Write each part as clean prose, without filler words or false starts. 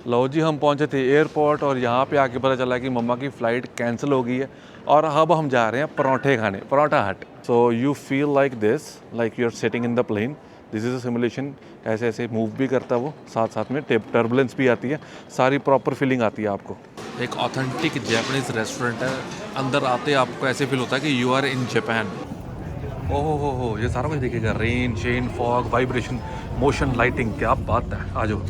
लो जी, हम पहुंचे थे एयरपोर्ट और यहाँ पे आके पता चला कि मम्मा की फ़्लाइट कैंसिल हो गई है और अब हम जा रहे हैं परोठे खाने, परोठा हट। So you feel like this, like you are sitting in the plane. This is a simulation. ऐसे ऐसे मूव भी करता वो, साथ साथ में टर्बुलेंस भी आती है, सारी प्रॉपर फीलिंग आती है आपको। एक ऑथेंटिक जैपनीज़ रेस्टोरेंट है। अंदर आते आपको ऐसे फील होता है कि यू आर इन जापान। ओहो हो, ये सारा कुछ दिखेगा, rain shine fog vibration motion lighting, क्या बात है। आ जाओ।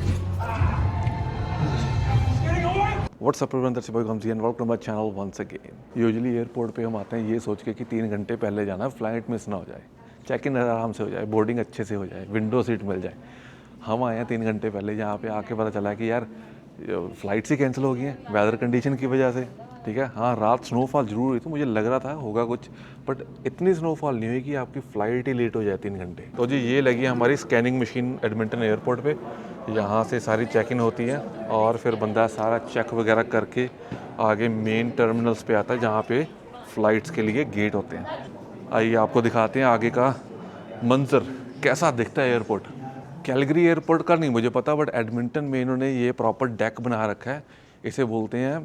What's up and welcome to my channel once again. Usually airport पे हम आते हैं ये सोच के कि 3 घंटे पहले जाना, फ्लाइट मिस ना हो जाए, चेक इन आराम से हो जाए, बोर्डिंग अच्छे से हो जाए, विंडो सीट मिल जाए। हम आए हैं 3 घंटे पहले, यहाँ पे आके पता चला कि यार फ़्लाइट्स ही कैंसिल हो गई हैं वेदर कंडीशन की वजह से। ठीक है, हाँ रात स्नोफॉल जरूर हुई, तो मुझे लग रहा था होगा कुछ, बट इतनी स्नोफॉल नहीं हुई कि आपकी फ़्लाइट ही लेट हो जाए 3 घंटे। तो जी ये लगी हमारी स्कैनिंग मशीन एडमिंटन एयरपोर्ट पे। यहाँ से सारी चेक इन होती है और फिर बंदा सारा चेक वगैरह करके आगे मेन टर्मिनल्स पे आता है जहाँ पे फ़्लाइट्स के लिए गेट होते हैं। आइए आपको दिखाते हैं आगे का मंजर कैसा दिखता है एयरपोर्ट। कैलगरी एयरपोर्ट का नहीं मुझे पता, बट एडमिंटन में इन्होंने ये प्रॉपर डेक बना रखा है। इसे बोलते हैं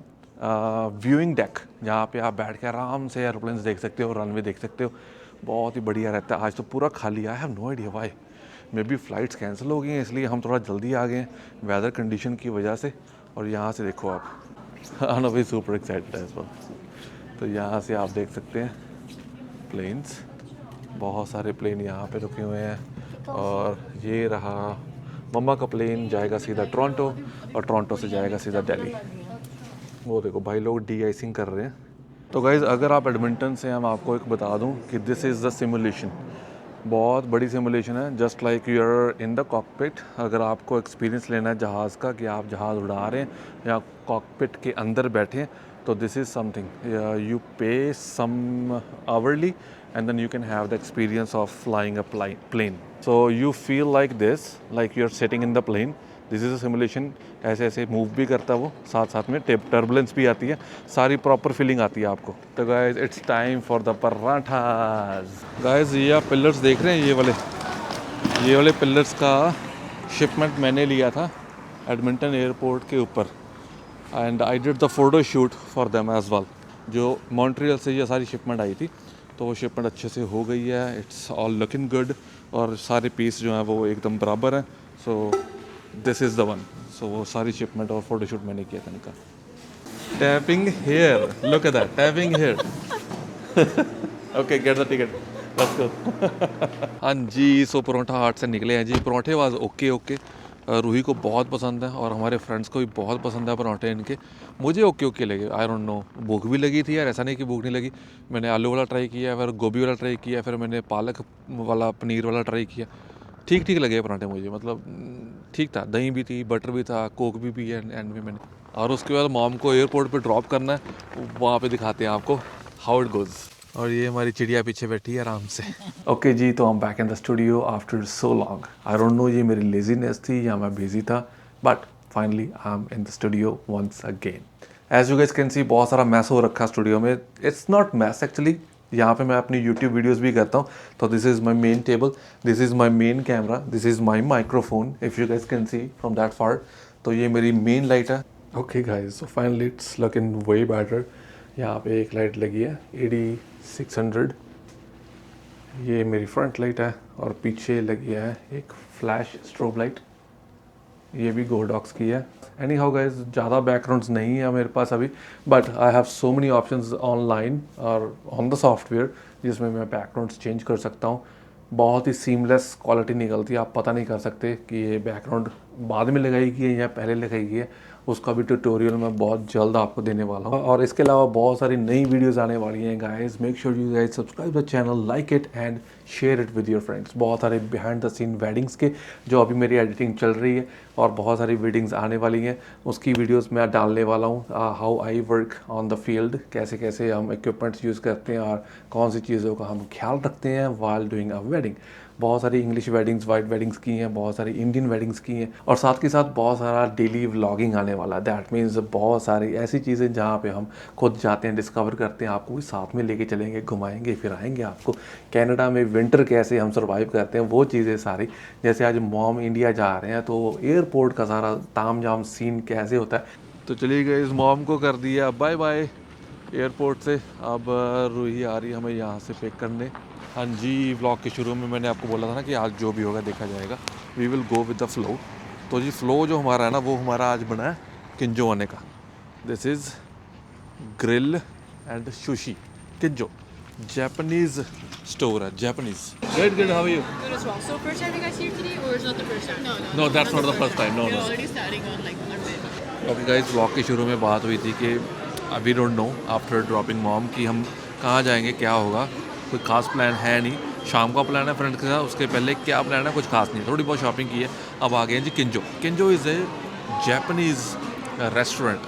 व्यूइंग डेक, जहाँ पे आप बैठ के आराम से एयरप्लेन्स देख सकते हो, रनवे देख सकते हो। बहुत ही बढ़िया रहता है। आज तो पूरा खाली, I have no idea why. Maybe flights cancel हो गई हैं इसलिए हम थोड़ा जल्दी आ गए हैं वेदर कंडीशन की वजह से। और यहाँ से देखो आप, I know we super excited as well. तो यहाँ से आप देख सकते हैं प्लेन्स, बहुत सारे प्लेन यहाँ पे रुके हुए हैं। और ये रहा मम्मा का प्लेन, जाएगा सीधा टोरंटो और टोरंटो से जाएगा सीधा दिल्ली। वो देखो भाई लोग डी आइसिंग कर रहे हैं। तो गाइज़ अगर आप एडमिंटन से, हम आपको एक बता दूं कि दिस इज़ द सिमुलेशन। बहुत बड़ी सिमुलेशन है, just like you are in the cockpit. अगर आपको एक्सपीरियंस लेना है जहाज़ का कि आप जहाज़ उड़ा रहे हैं या कॉकपिट के अंदर बैठे हैं, तो दिस इज़ समथिंग यू पे सम hourly and then you can have the experience of flying a plane. So you feel like this, like you're sitting in the plane. This is a simulation. ऐसे ऐसे move भी करता वो, साथ साथ में turbulence भी आती है, सारी प्रॉपर फीलिंग आती है आपको। तो guys it's time for the parathas. Guys ये आप पिलर्स देख रहे हैं, ये वाले पिलर्स का शिपमेंट मैंने लिया था एडमिंटन एयरपोर्ट के ऊपर, and I did the photo shoot for them as well. जो मॉन्ट्रियल से ये सारी शिपमेंट आई थी, तो वो शिपमेंट अच्छे से हो गई है। इट्स ऑल लुकिंग गुड और सारे पीस जो हैं वो एकदम बराबर हैं। So this is the one. So वो सारी शिपमेंट और फोटोशूट मैंने किया था इनका। Tapping here, look at that, tapping here. Okay, get the ticket, let's go. हाँ जी, सो परोठा हाट से निकले हैं जी। परोठे वाज ओके ओके। रूही को बहुत पसंद है और हमारे फ्रेंड्स को भी बहुत पसंद है पराठे इनके। मुझे ओके ओके लगे, आई डोंट नो। भूख भी लगी थी यार, ऐसा नहीं कि भूख नहीं लगी। मैंने आलू वाला ट्राई किया, फिर गोभी वाला ट्राई किया, फिर मैंने पालक वाला पनीर वाला ट्राई किया। ठीक ठीक लगे पराठे मुझे, मतलब ठीक था। दही भी थी, बटर भी था, कोक भी पी है एंड में मैंने। और उसके बाद मॉम को एयरपोर्ट पे ड्रॉप करना है, वहाँ पे दिखाते हैं आपको हाउ इट गोज़। और ये हमारी चिड़िया पीछे बैठी है आराम से। ओके जी, तो हम back in the studio after so long. I don't know ये मेरी लेजीनेस थी या मैं बिजी था, but finally I am in the studio once again. As you guys can see, बहुत सारा मैस हो रखा स्टूडियो में। इट्स नॉट मैस एक्चुअली, यहाँ पे मैं अपनी यूट्यूब वीडियोस भी करता हूँ। तो this is my main table, this is my main camera, this is my microphone if you guys can C from that far. तो ये मेरी मेन लाइट है। Okay guys, so finally it's looking way better. यहाँ पे एक light लगी है AD600, ये मेरी फ्रंट लाइट है। और पीछे लगी है एक फ्लैश स्ट्रोब लाइट, ये भी गोडॉक्स की है। एनी हाउ गाइज, ज़्यादा बैकग्राउंड्स नहीं है मेरे पास अभी, but I have so many options online और ऑन द सॉफ्टवेयर जिसमें मैं बैकग्राउंड्स चेंज कर सकता हूँ। बहुत ही सीमलेस क्वालिटी निकलती है, आप पता नहीं कर सकते कि ये बैकग्राउंड बाद में लगाई गई है या पहले लगाई गई है। उसका भी ट्यूटोरियल मैं बहुत जल्द आपको देने वाला हूँ। और इसके अलावा बहुत सारी नई वीडियोस आने वाली हैं guys. Make sure you guys subscribe the channel, like it and share it with your friends. बहुत सारे बिहाइंड द सीन वेडिंग्स के जो अभी मेरी एडिटिंग चल रही है और बहुत सारी वेडिंग्स आने वाली हैं, उसकी वीडियोस मैं डालने वाला हूँ। How I work on the field, कैसे कैसे हम इक्विपमेंट्स यूज़ करते हैं और कौन सी चीज़ों का हम ख्याल रखते हैं वाइल डूइंग अ वेडिंग। बहुत सारी इंग्लिश वेडिंग्स, वाइट वेडिंग्स की हैं, बहुत सारी इंडियन वेडिंग्स की हैं, और साथ के साथ बहुत सारा डेली व्लॉगिंग आने वाला है। दैट मीन्स बहुत सारी ऐसी चीज़ें जहाँ पे हम खुद जाते हैं, डिस्कवर करते हैं, आपको भी साथ में लेके चलेंगे, घुमाएंगे, फिर आएंगे आपको कनाडा में विंटर कैसे हम सर्वाइव करते हैं, वो चीज़ें सारी। जैसे आज मॉम इंडिया जा रहे हैं तो एयरपोर्ट का सारा ताम जाम सीन कैसे होता है। तो चलिए गए, इस मॉम को कर दिया बाय बाय एयरपोर्ट से। अब रूही आ रही है हमें यहाँ से पिक करने। हाँ जी, व्लॉग के शुरू में मैंने आपको बोला था ना कि आज जो भी होगा देखा जाएगा, we will go with the flow. तो जी फ्लो जो हमारा है ना, वो हमारा आज बना है किंजो आने का। This is grill and sushi Kinjo, Japanese store है, Japanese. Good good, how are you? Good as well. So first time you guys here today, or is not the first time? No, no. No that's not the first time, no You're no. already starting on like our bit. Okay guys, vlog के शुरू में बात हुई थी कि we don't know after dropping mom कि हम कहाँ जाएंगे, क्या होगा। कोई खास प्लान है नहीं। शाम का प्लान है फ्रेंड के साथ, उसके पहले क्या प्लान है कुछ खास नहीं, थोड़ी बहुत शॉपिंग की है। अब आ गए हैं जी किंजो। किंजो इज़ ए जापानीज़ रेस्टोरेंट,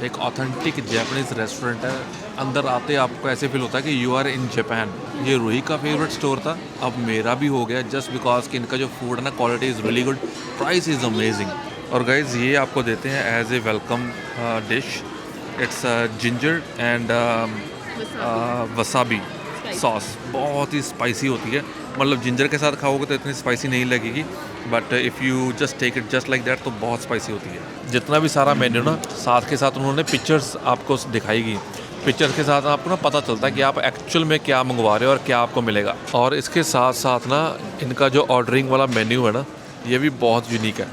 एक ऑथेंटिक जापानीज़ रेस्टोरेंट है। अंदर आते आपको ऐसे फील होता है कि यू आर इन जापान। ये रूही का फेवरेट स्टोर था, अब मेरा भी हो गया, जस्ट बिकॉज कि इनका जो फूड है ना, quality is really good, price is amazing. और गाइज ये आपको देते हैं as a welcome dish. It's ginger and wasabi sauce, बहुत ही स्पाइसी होती है। मतलब जिंजर के साथ खाओगे तो इतनी स्पाइसी नहीं लगेगी, but if you just take it just like that तो बहुत स्पाइसी होती है। जितना भी सारा मेन्यू ना, साथ के साथ उन्होंने पिक्चर्स आपको दिखाई गई। पिक्चर के साथ आपको ना पता चलता है कि आप एक्चुअल में क्या मंगवा रहे हो और क्या आपको मिलेगा। और इसके साथ साथ ना इनका जो ऑर्डरिंग वाला मेन्यू है ना, ये भी बहुत यूनिक है।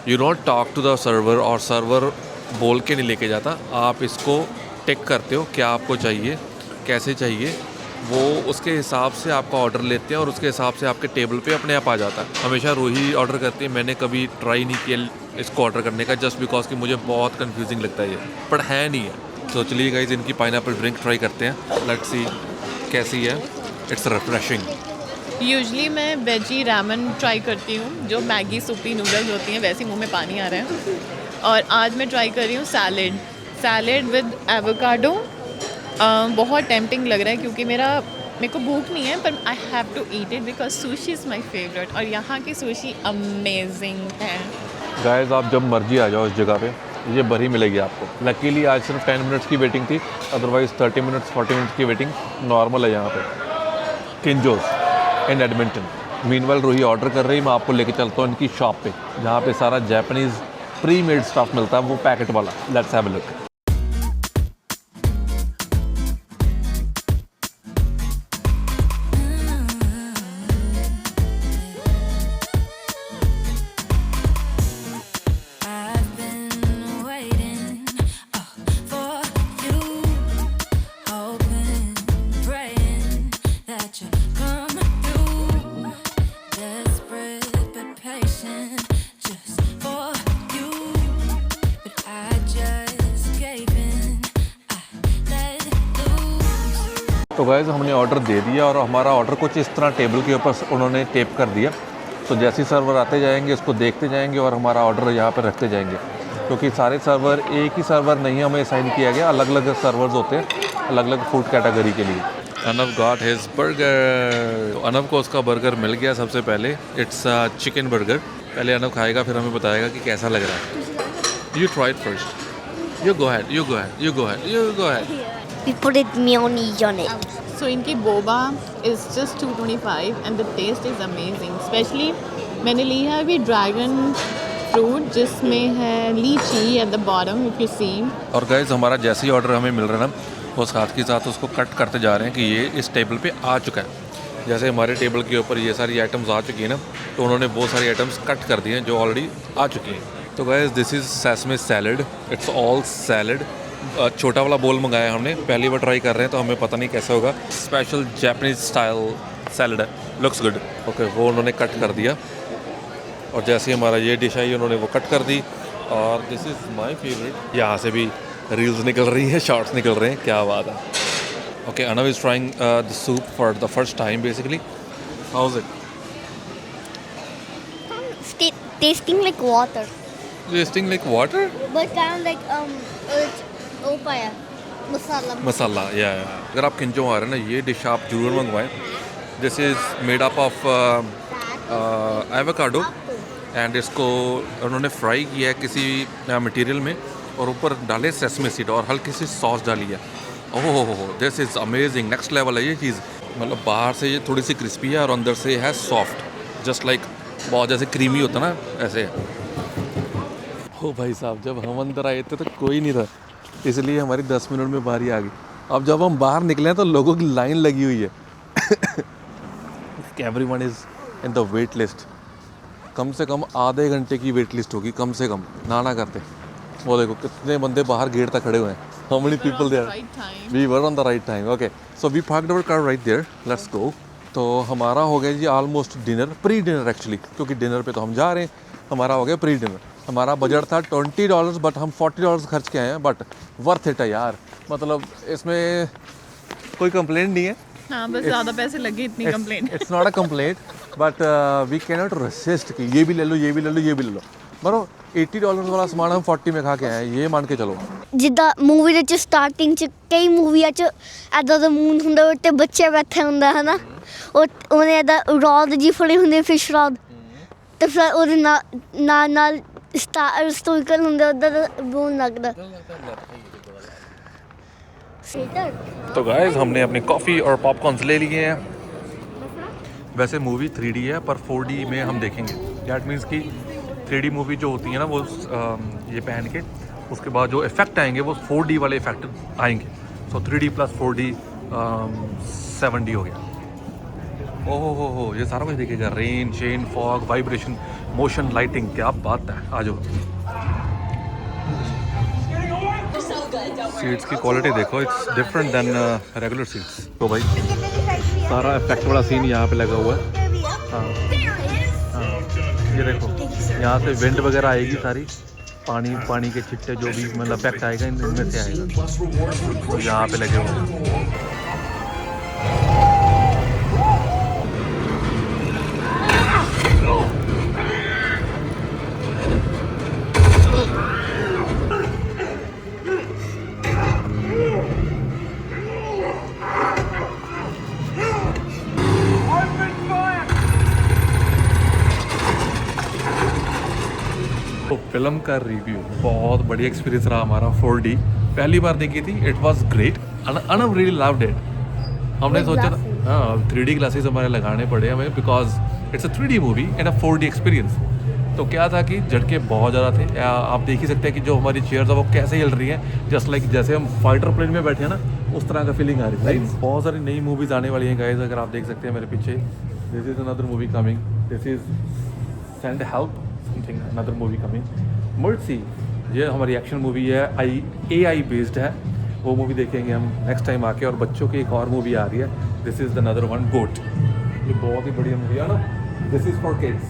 You don't talk to the server, और सर्वर बोल के नहीं लेके जाता, आप इसको टिक करते हो क्या आपको चाहिए, कैसे चाहिए, वो उसके हिसाब से आपका ऑर्डर लेते हैं और उसके हिसाब से आपके टेबल पे अपने आप आ जाता है। हमेशा रूही ऑर्डर करती है, मैंने कभी ट्राई नहीं किया इसको ऑर्डर करने का, जस्ट बिकॉज कि मुझे बहुत कंफ्यूजिंग लगता है ये, पर है नहीं है। तो चलिए गाइस, इनकी पाइनएप्पल ड्रिंक ट्राई करते हैं, लेट्स सी कैसी है। It's refreshing. यूजली मैं वेजी रामन ट्राई करती हूँ, जो मैगी सूपी नूडल्स होती हैं, वैसे मुंह में पानी आ रहा है। और आज मैं ट्राई कर रही हूँ सैलेड विद एवोकाडो। बहुत टेम्पटिंग लग रहा है क्योंकि मेरे को भूख नहीं है, पर I have to eat it because sushi is my favourite, और यहाँ की सुशी अमेजिंग है। गाइस, आप जब मर्जी आ जाओ इस जगह पे, ये भरी मिलेगी आपको। लकीली आज सिर्फ 10 मिनट्स की वेटिंग थी, अदरवाइज़ 30 मिनट्स 40 मिनट्स की वेटिंग नॉर्मल है यहाँ पे किंजोस इन एडमिंटन। मीनवाइल रूही ऑर्डर कर रही, मैं आपको लेके चलता हूँ इनकी शॉप पे, जहाँ पे सारा जापानीज़ प्री मेड स्टफ मिलता है, वो पैकेट वाला। Let's have a look. तो गाइस, हमने ऑर्डर दे दिया और हमारा ऑर्डर कुछ इस तरह टेबल के ऊपर उन्होंने टेप कर दिया। तो जैसे ही सर्वर आते जाएंगे उसको देखते जाएंगे और हमारा ऑर्डर यहाँ पर रखते जाएंगे, क्योंकि सारे सर्वर एक ही सर्वर नहीं हमें असाइन किया गया, अलग अलग सर्वर्स होते हैं अलग अलग फूड कैटेगरी के लिए। Anav got his burger. Anav को उसका बर्गर मिल गया सबसे पहले। It's chicken burger. पहले अनव खाएगा, फिर हमें बताएगा कि कैसा लग रहा है। You try it first. You go ahead, you go ahead, you go ahead, you go ahead. We put it mayonnaise on it. So इनकी Boba is just $2.25 and the taste is amazing. Especially मैंने ली है अभी dragon fruit, जिसमें है लीची at the bottom if you see. और guys, हमारा जैसे ही ऑर्डर हमें मिल रहा है ना, वो साथ के साथ उसको कट करते जा रहे हैं कि ये इस टेबल पे आ चुका है। जैसे हमारे टेबल के ऊपर ये सारी आइटम्स आ चुकी हैं ना, तो उन्होंने वो सारी आइटम्स कट कर दिए हैं जो ऑलरेडी आ चुकी हैं। तो guys, this is sesame salad. It's all salad. छोटा वाला बोल मंगाया हमने, पहली बार ट्राई कर रहे हैं तो हमें पता नहीं कैसा होगा। स्पेशल जापानीज स्टाइल सैलड है, लुक्स गुड। ओके, वो उन्होंने कट कर दिया और जैसे ही हमारा ये डिश आई उन्होंने वो कट कर दी। और दिस इज़ माय फेवरेट। यहाँ से भी रील्स निकल रही हैं, शॉर्ट्स निकल रहे हैं, क्या बात है। Okay, Anav is trying the soup for the first time basically. How is it? Tasting like water. Testing like water, But kind of like it's opaya. Masala. मसाला या अगर आप किंजो आ रहे हैं ना, ये डिश आप जरूर मंगवाएं। This is made up of avocado and इसको उन्होंने फ्राई किया है किसी मटेरियल में और ऊपर डाले सेसमे सीड और हल्की सी सॉस डाली है। Oh this is amazing, next level है ये चीज़। मतलब बाहर से ये थोड़ी सी क्रिस्पी है और अंदर से है सॉफ्ट, जस्ट लाइक बहुत जैसे क्रीमी होता ना ऐसे। हो भाई साहब, जब हम अंदर आए थे तो कोई नहीं था, इसलिए हमारी 10 मिनट में बारी आ गई। अब जब हम बाहर निकले हैं तो लोगों की लाइन लगी हुई है। Everyone is in the wait list. कम से कम आधे घंटे की वेट लिस्ट होगी कम से कम, ना करते। वो देखो कितने बंदे बाहर गेट तक खड़े हुए हैं। How many people there? We were on the right time. Okay, so we parked our car right there, let's go. तो हमारा हो गया जी almost dinner, pre dinner actually, क्योंकि डिनर पे तो हम जा रहे हैं। हमारा हो गया प्री डिनर। हमारा बजट था $20 बट हम $40 खर्च के आए हैं, बट वर्थ इट है यार। मतलब इसमें कोई कंप्लेंट नहीं है। हाँ, बस ज़्यादा पैसे लगे इतनी complaint. It's not a complaint but we can not resist कि ये भी ले लो, ये भी ले लो, ये भी ले लो। मरो $80 वाला सामान हम 40 में खा के आए, ये मान के चलो। ਜਿੱਦਾਂ ਮੂਵੀ ਦੇ ਚ ਸਟਾਰਟਿੰਗ ਚ ਕਈ ਮੂਵੀਆਂ ਚ ਐਦਾਂ ਦਾ ਮੂਨ ਹੁੰਦਾ ਉੱਤੇ ਬੱਚੇ ਬੈਠੇ ਹੁੰਦਾ ਹਨਾ, ਉਹਨੇ ਐਦਾਂ ਰੋਡ ਜੀ ਫੜੀ ਹੁੰਦੀ ਫਿਸ਼ ਰੋਡ, ਤੇ ਫਿਰ ਉਹਦੇ ਨਾਲ ਹਿਸਟੋਰੀਕਲ ਹੁੰਦਾ ਉੱਦਾਂ ਦਾ ਬੋਨ ਲੱਗਦਾ। तो गाइस हमने अपनी कॉफ़ी और पॉपकॉर्न्स ले लिए हैं। वैसे मूवी 3D है पर 4D में हम देखेंगे। दैट मीन्स कि 3D मूवी जो होती है ना वो ये पहन के उसके बाद जो इफ़ेक्ट आएंगे वो 4D वाले इफ़ेक्ट आएंगे। सो 3D प्लस 4D 7D हो गया। ओहो हो, ये सारा कुछ देखेगा, rain, shine, fog, vibration, motion, lighting, क्या बात है। आ जाओ। सीट्स की क्वालिटी देखो, it's different than regular seats. तो भाई सारा इफेक्ट वाला सीन यहाँ पे लगा हुआ है। हाँ हाँ, ये देखो यहाँ से विंड वगैरह आएगी सारी, पानी के छिट्टे जो भी मतलब इफेक्ट आएगा इनमें से आएगा, तो यहाँ पे लगे हुए हैं। तो फिल्म का रिव्यू बहुत बढ़िया एक्सपीरियंस रहा हमारा। 4D पहली बार देखी थी, it was great and I really loved it. हमने सोचा था हाँ 3D ग्लासेस हमारे लगाने पड़े हमें, because it's a 3D movie and a 4D experience. तो क्या था कि झटके बहुत ज़्यादा थे। आप देख ही सकते हैं कि जो हमारी चेयर्स है वो कैसे हिल रही हैं, जस्ट लाइक जैसे हम फाइटर प्लेन में बैठे हैं ना, उस तरह का फीलिंग आ रही है। बहुत सारी नई मूवीज़ आने वाली हैं गाइस, अगर आप देख सकते हैं मेरे पीछे। This is another movie coming, this is send help something, another movie coming. Mercy, ये हमारी एक्शन मूवी है, AI बेस्ड है। वो मूवी देखेंगे हम नेक्स्ट टाइम आके। और बच्चों की एक और मूवी आ रही है, this is the another one, GOAT. ये बहुत ही बढ़िया मूवी है ना, दिस इज़ फॉर किड्स।